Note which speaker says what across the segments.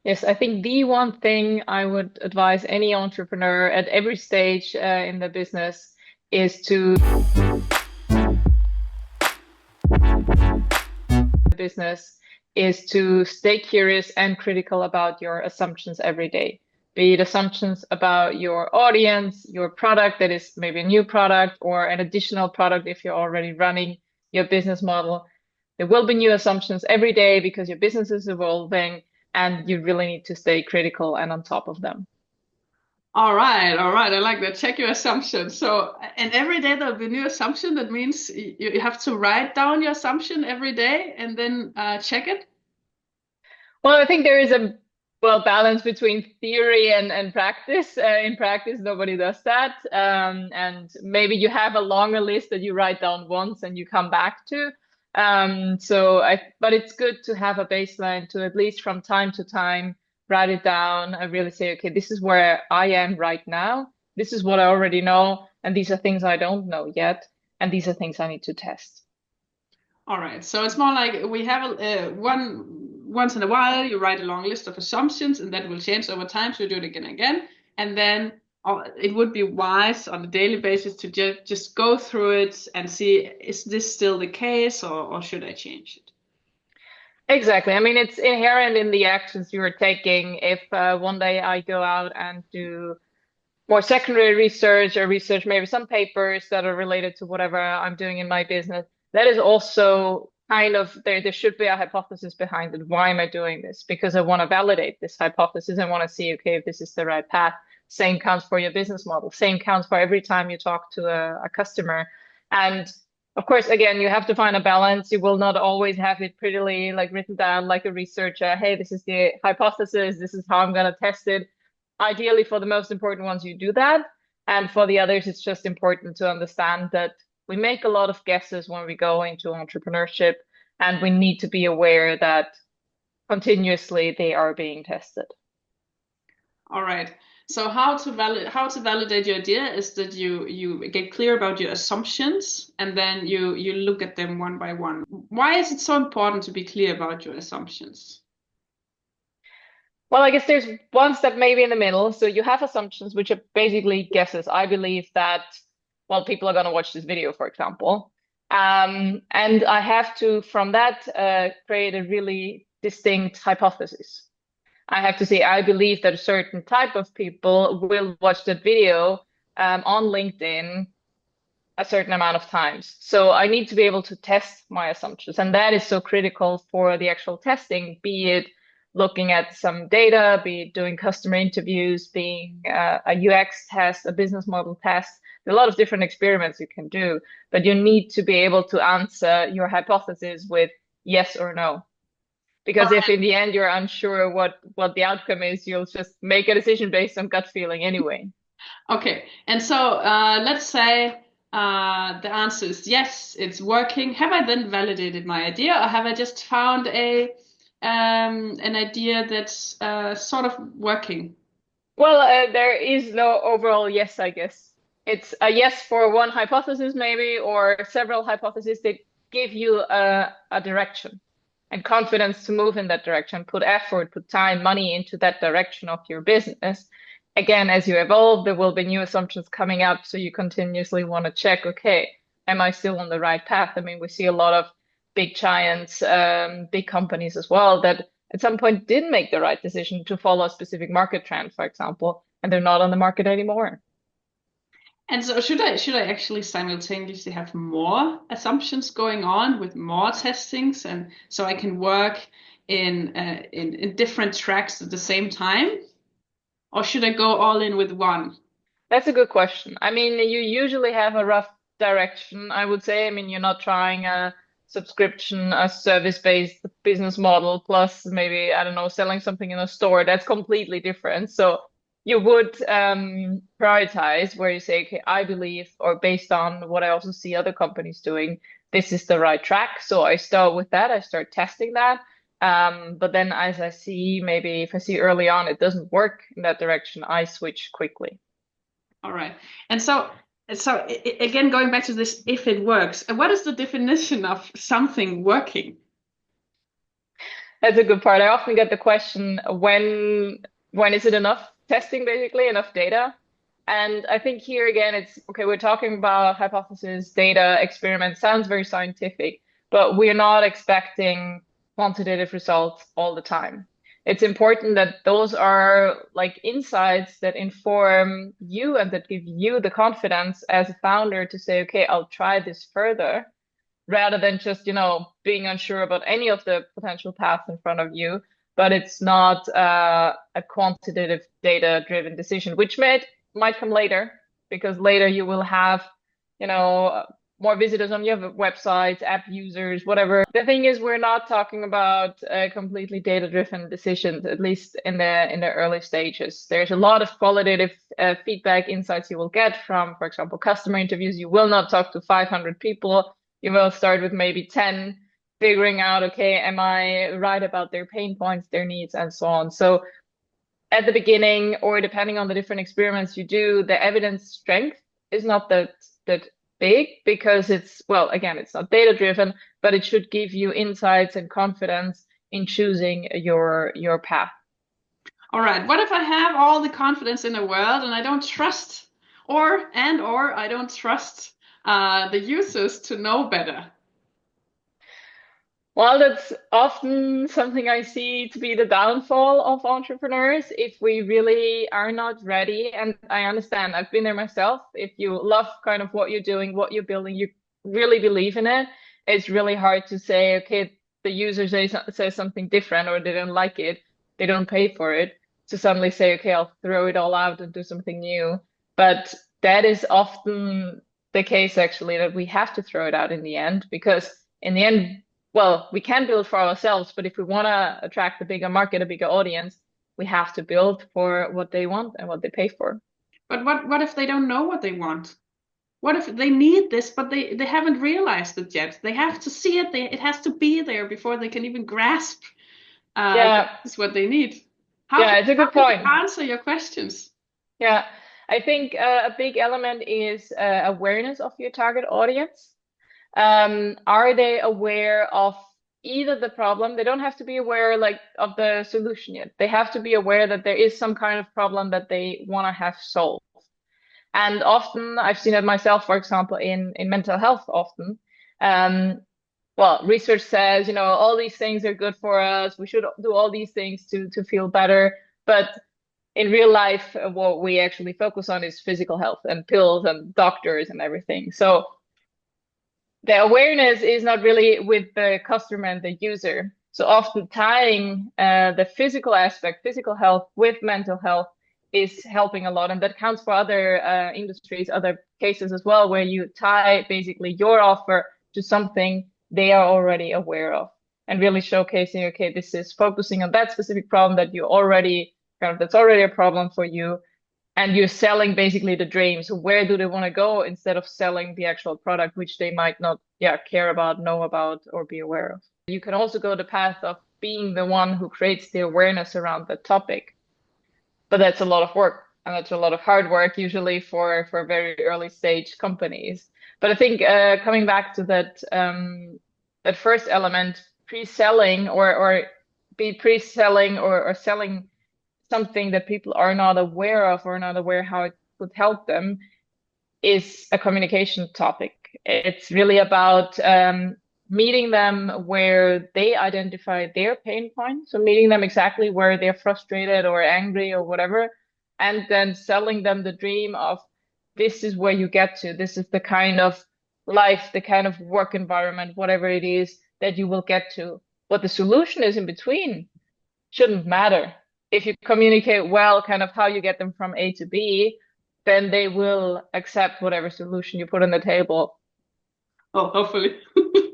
Speaker 1: Yes, I think the one thing I would advise any entrepreneur at every stage in the is to business is to stay curious and critical about your assumptions every day. Be it assumptions about your audience, your product that is maybe a new product or an additional product if you're already running your business model. There will be new assumptions every day because your business is evolving and you really need to stay critical and on top of them.
Speaker 2: All right, all right. I like that. Check your assumptions. So, and every day there'll be a new assumption. That means you have to write down your assumption every day and then check it.
Speaker 1: Well, I think there is a balance between theory and practice. In practice, nobody does that, and maybe you have a longer list that you write down once and you come back to. But it's good to have a baseline to at least from time to time write it down and really say, okay, this is where I am right now. This is what I already know, and these are things I don't know yet, and these are things I need to test.
Speaker 2: All right. So it's more like we have once in a while you write a long list of assumptions, and that will change over time. So you do it again and again, and then it would be wise on a daily basis to just go through it and see, is this still the case, or should I change it?
Speaker 1: Exactly. I mean, it's inherent in the actions you are taking. If one day I go out and do more secondary research or research maybe some papers that are related to whatever I'm doing in my business, that is also kind of there should be a hypothesis behind it. Why am I doing this? Because I want to validate this hypothesis. I want to see, okay, if this is the right path. Same counts for your business model. Same counts for every time you talk to a customer. And of course, again, you have to find a balance. You will not always have it prettily like written down like a researcher. Hey, this is the hypothesis. This is how I'm going to test it. Ideally, for the most important ones, you do that. And for the others, it's just important to understand that we make a lot of guesses when we go into entrepreneurship, and we need to be aware that continuously they are being tested.
Speaker 2: All right. So how to validate your idea is that you get clear about your assumptions and then you look at them one by one. Why is it so important to be clear about your assumptions?
Speaker 1: Well, I guess there's one step maybe in the middle. So you have assumptions, which are basically guesses. I believe that, well, people are going to watch this video, for example. And I have to, from that, create a really distinct hypothesis. I have to say, I believe that a certain type of people will watch that video on LinkedIn a certain amount of times. So I need to be able to test my assumptions. And that is so critical for the actual testing, be it looking at some data, be it doing customer interviews, being a UX test, a business model test. There are a lot of different experiments you can do, but you need to be able to answer your hypothesis with yes or no.
Speaker 2: All
Speaker 1: Because if in the end you're unsure what the outcome is, you'll just make a decision based on gut feeling anyway.
Speaker 2: right. Okay. And so let's say the answer is yes, it's working. Have I then validated my idea, or have I just found a an idea that's sort of working?
Speaker 1: Well, there is no overall yes, I guess. It's a yes for one hypothesis, maybe, or several hypotheses that give you a direction and confidence to move in that direction, put effort, put time, money into that direction of your business. Again, as you evolve, there will be new assumptions coming up. So you continuously want to check, okay, am I still on the right path? I mean, we see a lot of big giants, big companies as well that at some point did make the right decision to follow a specific market trend, for example, and they're not on the market anymore.
Speaker 2: And so should I actually simultaneously have more assumptions going on with more testings, and so I can work in different tracks at the same time, or should I go all in with one?
Speaker 1: That's a good question. I mean, you usually have a rough direction, I would say. I mean, you're not trying a subscription, a service-based business model, plus maybe, I don't know, selling something in a store. That's completely different. So you would prioritize where you say, okay, I believe, or based on what I also see other companies doing, this is the right track. So I start with that. I start testing that. But then as I see, maybe if I see early on it doesn't work in that direction, I switch quickly.
Speaker 2: All right. And again, going back to this, if it works, what is the definition of something working?
Speaker 1: That's a good part. I often get the question, when is it enough testing, basically, enough data? And I think here again, it's okay, we're talking about hypothesis, data, experiment, sounds very scientific, but we're not expecting quantitative results all the time. It's important that those are like insights that inform you and that give you the confidence as a founder to say, okay, I'll try this further rather than just, being unsure about any of the potential paths in front of you. But it's not a quantitative data-driven decision, which might come later because later you will have, more visitors on your websites, app users, whatever. The thing is, we're not talking about completely data-driven decisions, at least in the early stages. There's a lot of qualitative feedback, insights you will get from, for example, customer interviews. You will not talk to 500 people. You will start with maybe 10, figuring out, okay, am I right about their pain points, their needs, and so on. So at the beginning, or depending on the different experiments you do, the evidence strength is not that big because it's, well, again, it's not data driven, but it should give you insights and confidence in choosing your path.
Speaker 2: All right. What if I have all the confidence in the world and I don't trust, or I don't trust the users to know better?
Speaker 1: Well, that's often something I see to be the downfall of entrepreneurs if we really are not ready. And I understand, I've been there myself. If you love kind of what you're doing, what you're building, you really believe in it, it's really hard to say, okay, the user says something different or they don't like it, they don't pay for it, to suddenly say, okay, I'll throw it all out and do something new. But that is often the case, actually, that we have to throw it out in the end because in the end, well, we can build for ourselves, but if we want to attract a bigger market, a bigger audience, we have to build for what they want and what they pay for.
Speaker 2: But what if they don't know what they want? What if they need this, but they haven't realized it yet? They have to see it. It has to be there before they can even grasp
Speaker 1: Yeah,
Speaker 2: this is what they need. How
Speaker 1: yeah, it's a
Speaker 2: how
Speaker 1: good
Speaker 2: do you
Speaker 1: point.
Speaker 2: answer your questions?
Speaker 1: Yeah, I think a big element is awareness of your target audience. Are they aware of either the problem? They don't have to be aware like of the solution yet. They have to be aware that there is some kind of problem that they want to have solved. And often I've seen it myself, for example, in mental health often. Um, well, research says, all these things are good for us. We should do all these things to feel better. But in real life, what we actually focus on is physical health and pills and doctors and everything. So the awareness is not really with the customer and the user. So often tying the physical aspect, physical health with mental health is helping a lot. And that counts for other industries, other cases as well, where you tie basically your offer to something they are already aware of and really showcasing, okay, this is focusing on that specific problem that you already that's already a problem for you, and you're selling basically the dream. So where do they want to go instead of selling the actual product, which they might not, care about, know about, or be aware of. You can also go the path of being the one who creates the awareness around the topic, but that's a lot of work and that's a lot of hard work usually for very early stage companies. But I think coming back to that first element, pre-selling or be pre-selling or selling something that people are not aware of or not aware how it would help them is a communication topic. It's really about meeting them where they identify their pain point. So meeting them exactly where they're frustrated or angry or whatever, and then selling them the dream of this is where you get to. This is the kind of life, the kind of work environment, whatever it is that you will get to. What the solution is in between shouldn't matter. If you communicate well, kind of how you get them from A to B, then they will accept whatever solution you put on the table.
Speaker 2: Oh, hopefully.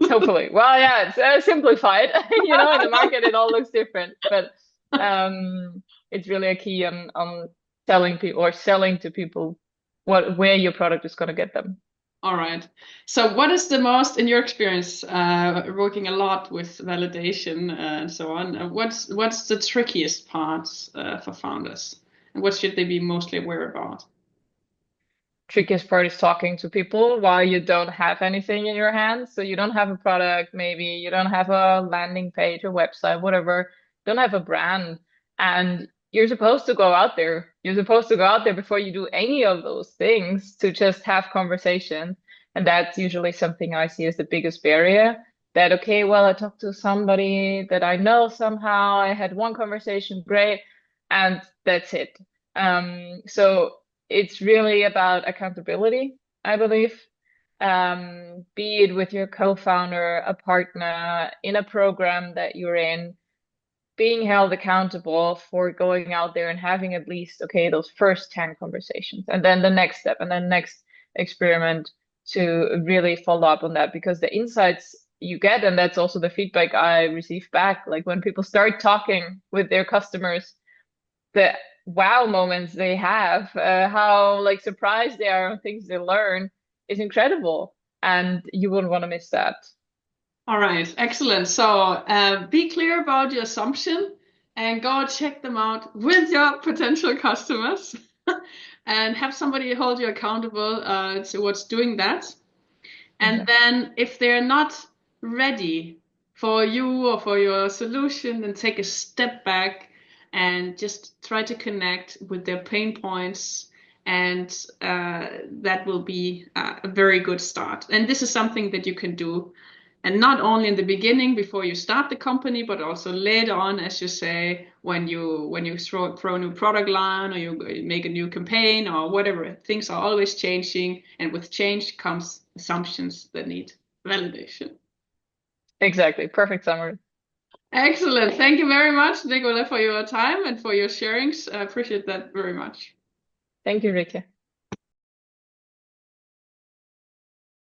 Speaker 1: Hopefully. Well, yeah, it's simplified. In the market it all looks different, but it's really a key on telling people or selling to people where your product is going to get them.
Speaker 2: All right. So, what is the most, in your experience, working a lot with validation and so on? What's the trickiest parts for founders, and what should they be mostly aware about?
Speaker 1: trickiest part is talking to people while you don't have anything in your hands. So you don't have a product, maybe you don't have a landing page, a website, whatever, don't have a brand. And you're supposed to go out there. You're supposed to go out there before you do any of those things to just have conversation. And that's usually something I see as the biggest barrier. That, okay, well, I talked to somebody that I know somehow. I had one conversation, great, and that's it. So it's really about accountability, I believe. Be it with your co-founder, a partner, in a program that you're in, being held accountable for going out there and having at least, okay, those first 10 conversations, and then the next step, and then next experiment to really follow up on that because the insights you get, and that's also the feedback I receive back, like when people start talking with their customers, the wow moments they have, how like surprised they are on things they learn is incredible. And you wouldn't want to miss that.
Speaker 2: All right, excellent. So be clear about your assumption and go check them out with your potential customers and have somebody hold you accountable towards doing that. And
Speaker 1: Exactly.
Speaker 2: then if they're not ready for you or for your solution, then take a step back and just try to connect with their pain points. And that will be a very good start. And this is something that you can do. And not only in the beginning before you start the company, but also later on, as you say, when you throw a new product line or you make a new campaign or whatever. Things are always changing, and with change comes assumptions that need validation.
Speaker 1: Exactly. Perfect summary.
Speaker 2: Excellent. Thank you very much, Nicola, for your time and for your sharings. I appreciate that very much.
Speaker 1: Thank you, Rikke.